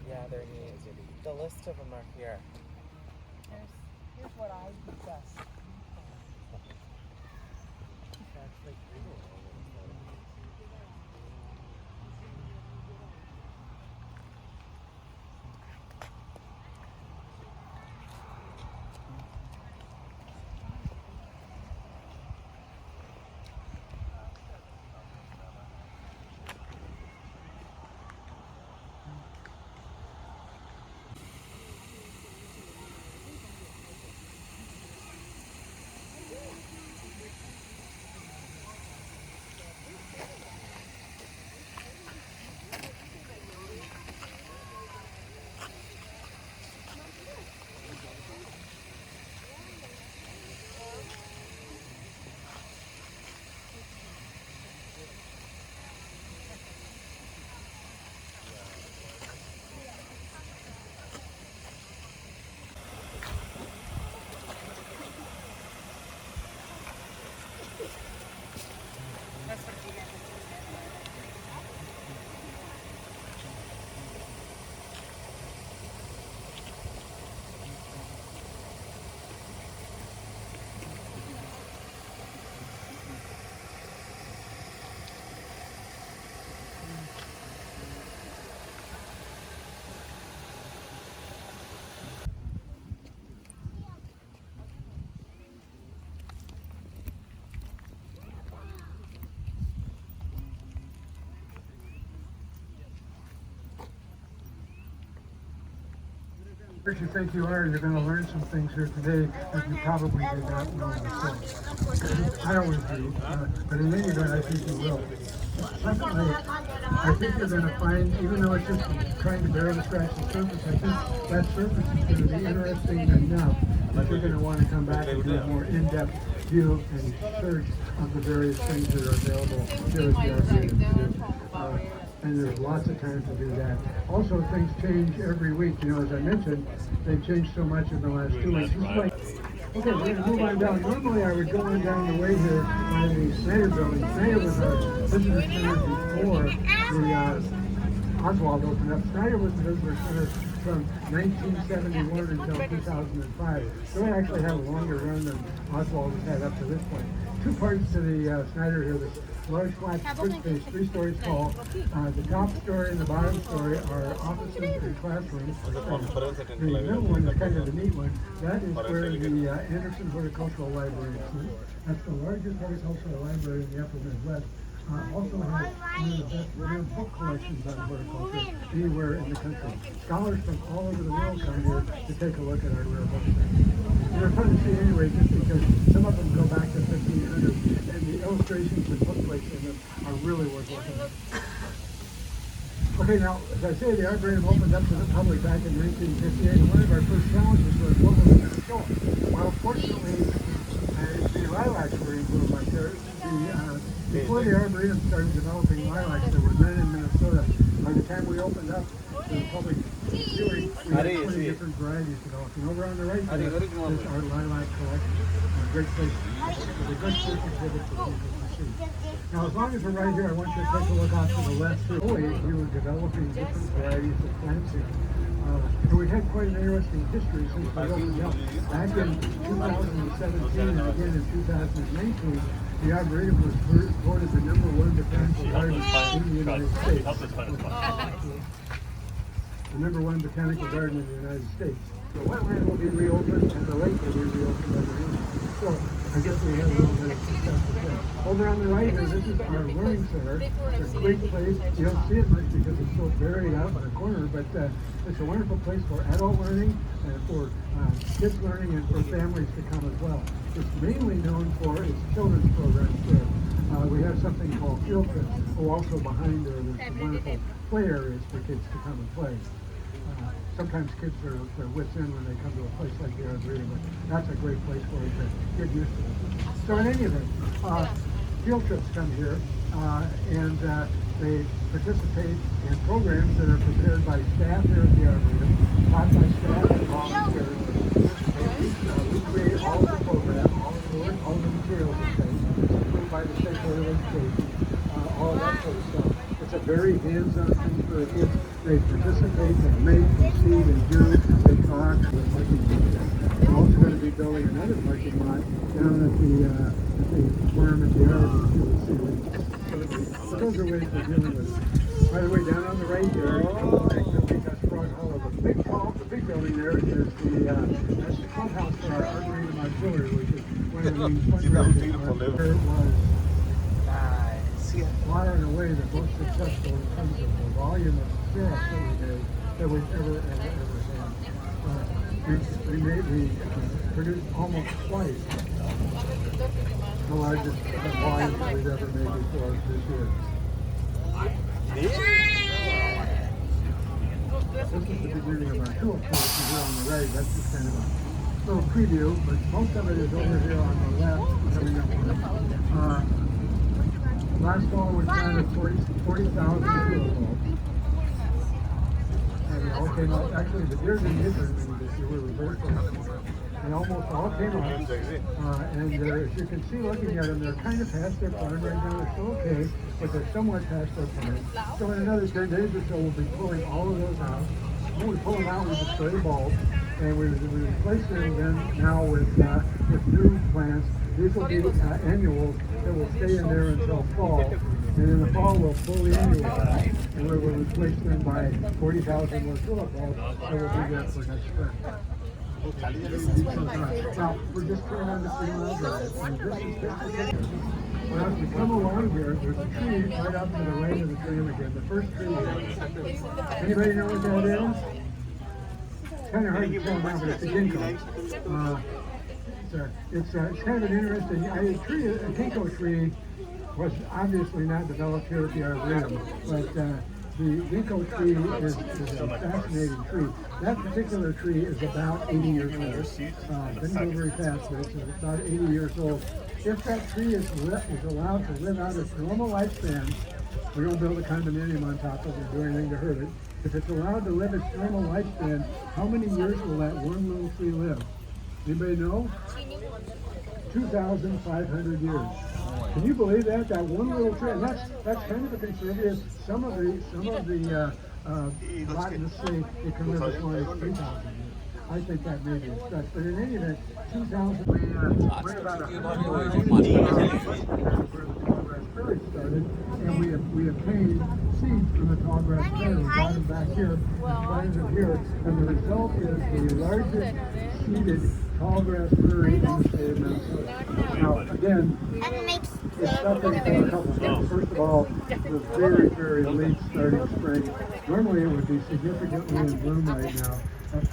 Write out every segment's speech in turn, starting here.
Yeah, they're neat. The list of them are here. Here's what I guess. You think you are, you're going to learn some things here today that you probably did not know before. I always do, but in any event, I think you will. Secondly, I think you're going to find, even though it's just trying to barely scratch the surface, I think that surface is going to be interesting enough that you're going to want to come back and do a more in-depth view and search of the various things that are available here at the Arboretum. And there's lots of time to do that. Also, things change every week. You know, as I mentioned, they've changed so much in the last 2 weeks. Okay, we're going to move on down. Normally, I would go on down the way here by the Snyder building. Snyder was our visitor center before the Oswald opened up. Snyder was the visitor center from 1971 until 2005. So it actually had a longer run than Oswald has had up to this point. Two parts to the Snyder here. This large flat space, 3 stories tall. The top story and the bottom story are offices and classrooms. The middle one is kind of the neat one. That is where the Anderson Horticultural Library is. That's the largest horticultural library in the Upper Midwest. Also has one of the best rare book collections on horticulture anywhere in the country. Scholars from all over the world come here to take a look at our rare books. And they're fun to see anyway, just because some of them go back to 1500, and the illustrations and book plates in them are really worth looking at. Okay, now, as I say, the Arboretum opened up to the public back in 1958, and one of our first challenges was what was going to show. Well, fortunately, the lilacs were in bloom right there. Before the Arboretum started developing lilacs, there were none in Minnesota. By the time we opened up to the public viewing, we had 20 different varieties developing. Over on the right there is our lilac collection. A great place with a good search exhibit for people to see. Now, as long as we're right here, I want you to take a look out to the left here. Always, we were developing different varieties of plants here. And we've had quite an interesting history since we opened up. Back in 2017 and again in 2019, the Arboretum was voted the #1 botanical garden in the United States. The #1 botanical garden in the United States. The wetland will be reopened and the lake will be reopened every year. So I guess we had a little bit of success with that. Over on the right here, this is our learning center. It's a great place. You don't see it much because it's so buried out in the corner, but it's a wonderful place for adult learning and for kids learning and for families to come as well. It's mainly known for its children's programs there. We have something called field trips. Also behind there, there's some wonderful play areas for kids to come and play. Sometimes kids are their wits in when they come to a place like the Arboretum, but that's a great place for them to get used to it. So in any event, field trips come here, and they participate in programs that are prepared by staff here at the Arboretum, taught by staff and volunteers. We create all of the program, all of the work, all of the materials and things, approved by the State Board of Education, all of that sort of stuff. It's a very hands-on thing for the kids. They participate, they make, they see, they do, they talk. We're also going to be building another parking lot down at the farm at the Arboretum. So those are ways we're dealing with it. By the way, down on the right there, that's Frog Hollow. The big building there is that's the clubhouse for our Arboretum Auxiliary, which is one of the main fundraisers. It was far and away the most successful in terms of the volume of syrup that we made that we've ever had. We produced almost twice the largest volume that we've ever made before this year. This is the beginning of our tulip collection here on the right. That's just kind of a little preview, but most of it is over here on the left coming up. Last fall we planted 40,000 tulip bulbs. And they all came out. Actually, the deer didn't get very many this year. We were very fortunate. They almost all came out. And as you can see looking at them, they're kind of past their prime right now. They're still okay, but they're somewhat past their prime. So in another 10 days or so, we'll be pulling all of those out. When we pull them out, we destroy the bulbs. And we replace them then now with new plants. These will be annuals that will stay in there until fall. And in the fall, we'll pull the annuals out. And we will replace them by 40,000 more tulip bulbs that will be there for next spring. Now, we're just trying on the field over. Well, as we come along here, there's a tree right out to the right of the trail again. The first tree here. Anybody know what that is? kind of hard to tell now, but it's a ginkgo. It's kind of an interesting, a ginkgo tree was obviously not developed here at the Arboretum, but the ginkgo tree is a fascinating tree. That particular tree is about 80 years old. Didn't go very fast, but it's about 80 years old. If that tree is allowed to live out its normal lifespan, we don't build a condominium on top of it or do anything to hurt it. If it's allowed to live its normal lifespan, how many years will that one little tree live? Anybody know? 2,500 years. Can you believe that? That one little tree, and that's kind of a conservative. Some of the botanists say it can live as long as 3,000 years. I think that may be a stretch, but in any event, 2,000. We're about 100 where the tallgrass prairie started, and we obtained seeds from the tallgrass prairie. We got them back here and planted them here, and the result is the largest seeded tallgrass prairie in the state of Minnesota. Now, again, it's suffering from a couple of things. First of all, the very, very late starting spring. Normally it would be significantly in bloom right now.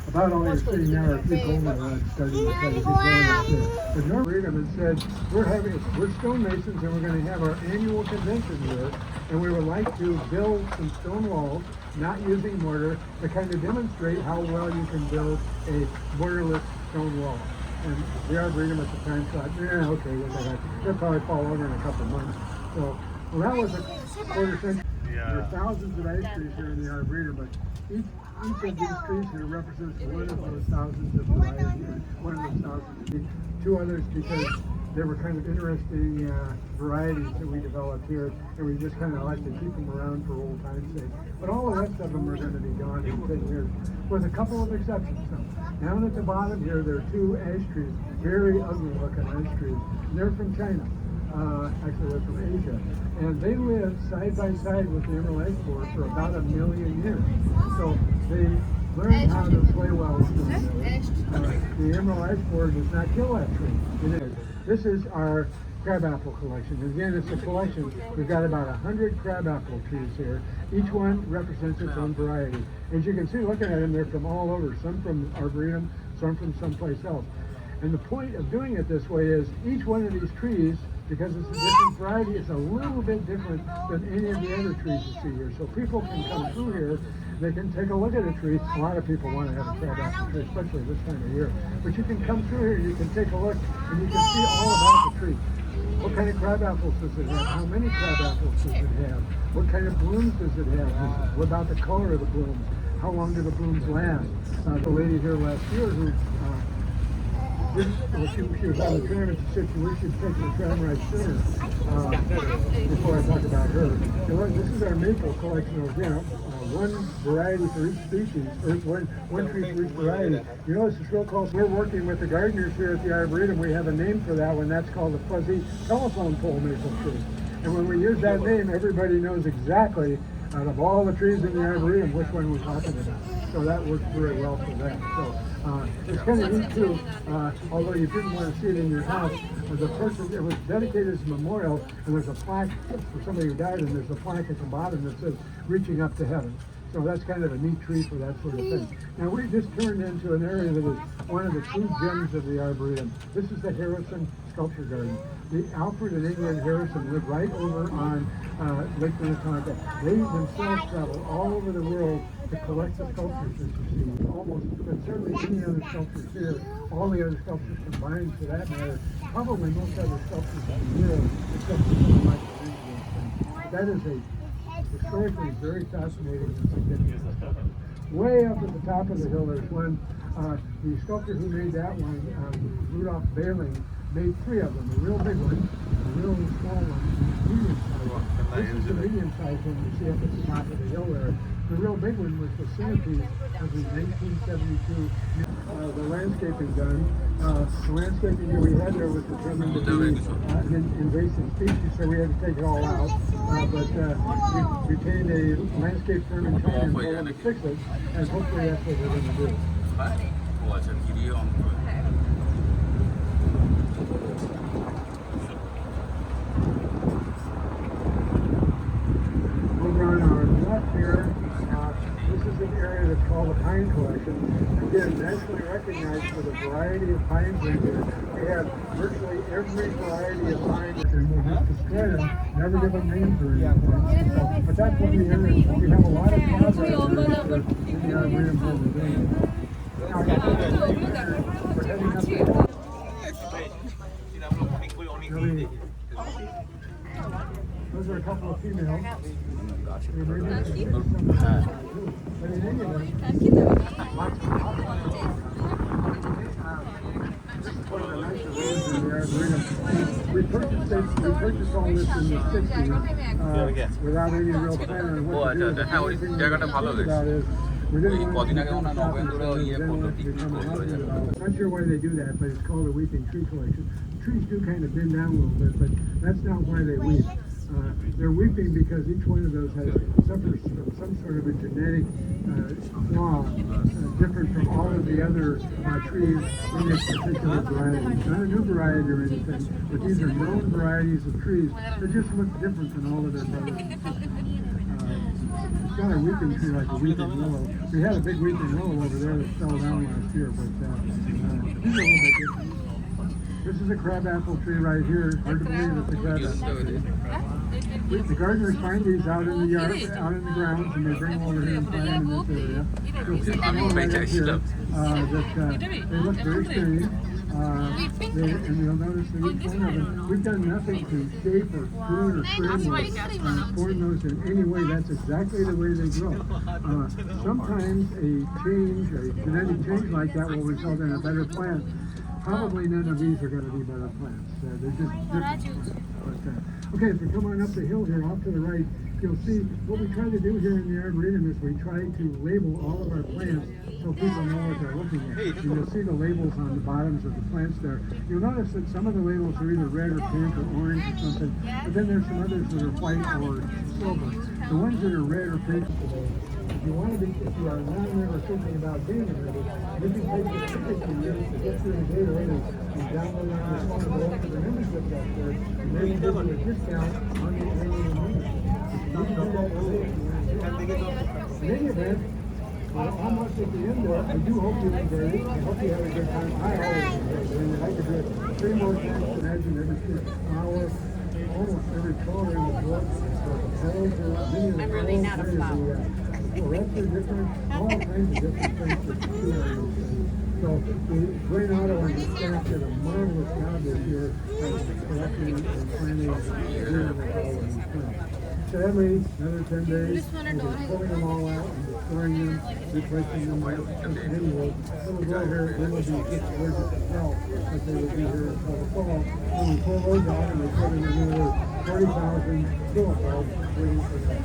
About all you're seeing now are 3 goldenrods starting to get going out there. But Norm Reedham had said, we're stonemasons and we're going to have our annual convention here, and we would like to build some stone walls, not using mortar, to kind of demonstrate how well you can build a mortarless stone wall. And the Arboretum at the time thought, okay, they'll probably fall over in a couple months. So, well, that was a quarter century. Yeah. There are thousands of ash trees here in the Arboretum, but each of these trees here represents one of those thousands of varieties, one of those thousands. 2 others because they were kind of interesting varieties that we developed here, and we just kind of like to keep them around for old time's sake. But all the rest of them are going to be gone in 10 years, with a couple of exceptions. So, down at the bottom here, there are 2 ash trees, very ugly looking ash trees. They're from China. Actually, they're from Asia. And they lived side by side with the emerald ash borer for about 1 million years. So they learned how to play well with them. The emerald ash borer does not kill that tree. This is our crabapple collection. Again, it's a collection. We've got about 100 crabapple trees here. Each one represents its own variety. As you can see, looking at them, they're from all over. Some from Arboretum, some from someplace else. And the point of doing it this way is each one of these trees, because it's a different variety, it's a little bit different than any of the other trees you see here. So people can come through here, they can take a look at a tree. A lot of people want to have a crabapple tree, especially this time of year. But you can come through here, you can take a look, and you can see all about the tree. What kind of crabapples does it have? How many crabapples does it have? What kind of blooms does it have? What about the color of the blooms? How long do the blooms last? The lady here last year who she was on the tram and she said we should take the tram ride sooner before I talk about her. So this is our maple collection again. One variety for each species, or one tree for each variety. You notice it's real close. We're working with the gardeners here at the Arboretum. We have a name for that one. That's called the fuzzy telephone pole maple tree. And when we use that name, everybody knows exactly, out of all the trees in the Arboretum, which one we're talking about. So that works very well for that. So it's kind of neat too, although you didn't want to see it in your house. The person, it was dedicated as a memorial, and there's a plaque for somebody who died, and there's a plaque at the bottom that says, "Reaching Up to Heaven." So that's kind of a neat tree for that sort of thing. Now we just turned into an area that is one of the true gems of the Arboretum. This is the Harrison Sculpture Garden. The Alfred and Ingrid Harrison lived right over on Lake Minnetonka. They themselves traveled all over the world to collect the sculptures that you see. Almost, but certainly any other sculptures here, all the other sculptures combined for that matter, probably most other sculptures in the world, except for something like the Landscape. That is a historically very fascinating and significant stuff. Way up at the top of the hill, there's one, the sculptor who made that one, Rudolph Behling, made 3 of them, a real big one, a real small one, medium-sized one. This is the medium-sized one you see up at the top of the hill there. The real big one was the centerpiece of the 1972 the landscaping done. The landscaping that we had there was determined to be an invasive species, so we had to take it all out. But we retained a landscape firm in China and told them to fix it, and hopefully that's what we're going to do. Over on our left here, this is an area that's called the Pine Collection. Again, pines right there. We have virtually every variety of pine, and we'll just destroy them, never give them names or anything. So, but that's what we hear. We have a lot of progress in the arboretum where we're doing it. Now, we're heading up the really, those are a couple of females. But in any event, one of the nicer ways in the arboretum. We purchased all this in the 60s without any real plan on what to do. The thing about is we didn't want to become a shopping center, we didn't want to become a housing development. Not sure why they do that, but it's called a weeping tree collection. The trees do kind of bend down a little bit, but that's not why they weep. They're weeping because each one of those suffers from some sort of a genetic flaw, different from all of the other trees in this particular variety. It's not a new variety or anything, but these are known varieties of trees that just look different than all of their brothers and sisters. It's not a weeping tree like a weeping willow. We had a big weeping willow over there that fell down last year, but these are a little bit different. This is a crabapple tree right here. Hard to believe it's a crabapple tree. The gardeners find these out in the yard, out in the grounds, and they bring them over here and plant them in this area. You'll see some more right up here they look very skinny. And you'll notice that each one of them, we've done nothing to shape or prune or trim or form those in any way. That's exactly the way they grow. Sometimes a genetic change like that will result in a better plant. Probably none of these are going to be better plants. They're just different. Okay, if we come on up the hill here, off to the right, you'll see what we try to do here in the arboretum is we try to label all of our plants so people know what they're looking at. And you'll see the labels on the bottoms of the plants there. You'll notice that some of the labels are either red or pink or orange or something, but then there's some others that are white or silver. The ones that are red or pink today, if you are not ever thinking about being a reader, you can take the ticket to you to get through the data later and download it on your phone and go up to the membership up there, and they will give you a discount on the annual membership. You can do that today. In any event, we're almost at the end there. I do hope you enjoyed it. I hope you had a good time. I always enjoyed it. And I could do it 3 more times. Imagine every hour, almost every color in the book. I'm running out of flowers. Forests are different, all kinds of different things that you see on these things. So the Great Auto and the staff did a marvelous job this year of collecting and planting and doing with all of these plants. Sadly, another 10 days, we'll be pulling them all out and destroying them, replacing them with anyway. Little girl here, they will be just allergic to smell, but they will be here until the fall. When we pull those out and we put them in another 40,000 tulip bulbs waiting for them.